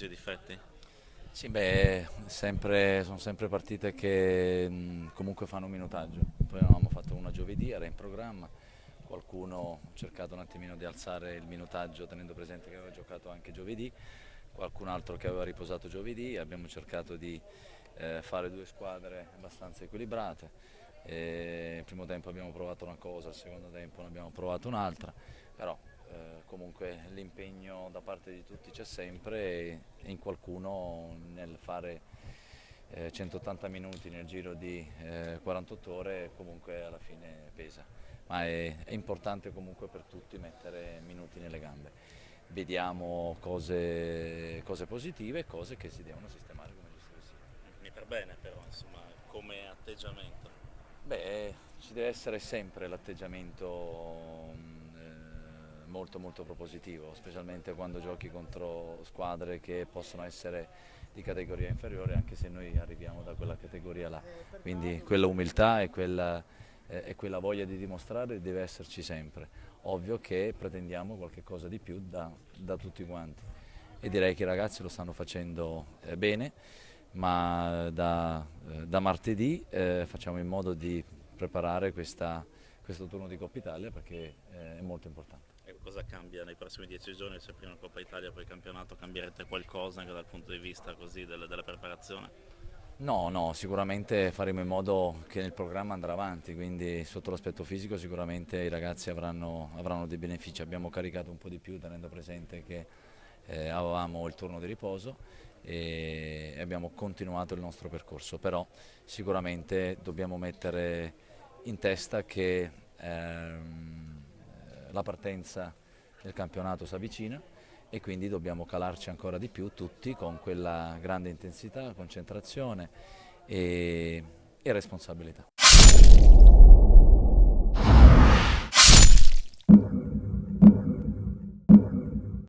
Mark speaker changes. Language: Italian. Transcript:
Speaker 1: pregi e difetti?
Speaker 2: Sì, beh, sono sempre partite che comunque fanno minutaggio. Poi avevamo fatto una giovedì, era in programma, qualcuno ha cercato un attimino di alzare il minutaggio tenendo presente che aveva giocato anche giovedì, qualcun altro che aveva riposato giovedì, abbiamo cercato di fare due squadre abbastanza equilibrate. Il primo tempo abbiamo provato una cosa, il secondo tempo ne abbiamo provato un'altra, però comunque l'impegno da parte di tutti c'è sempre e in qualcuno nel fare 180 minuti nel giro di 48 ore comunque alla fine pesa, ma è importante comunque per tutti mettere minuti nelle gambe. Vediamo cose positive e cose che si devono sistemare come giusto che sia.
Speaker 1: Ne per bene però, insomma, come atteggiamento.
Speaker 2: Beh, ci deve essere sempre l'atteggiamento molto molto propositivo, specialmente quando giochi contro squadre che possono essere di categoria inferiore, anche se noi arriviamo da quella categoria là. Quindi quella umiltà e quella voglia di dimostrare deve esserci sempre. Ovvio che pretendiamo qualche cosa di più da tutti quanti e direi che i ragazzi lo stanno facendo bene, ma da martedì facciamo in modo di preparare questo turno di Coppa Italia perché è molto importante.
Speaker 1: E cosa cambia nei prossimi 10 giorni? Se prima Coppa Italia poi campionato, cambierete qualcosa anche dal punto di vista così della preparazione?
Speaker 2: No, no, sicuramente faremo in modo che il programma andrà avanti, quindi sotto l'aspetto fisico sicuramente i ragazzi avranno dei benefici. Abbiamo caricato un po' di più tenendo presente che avevamo il turno di riposo e abbiamo continuato il nostro percorso, però sicuramente dobbiamo mettere in testa che la partenza del campionato si avvicina e quindi dobbiamo calarci ancora di più tutti con quella grande intensità, concentrazione e responsabilità.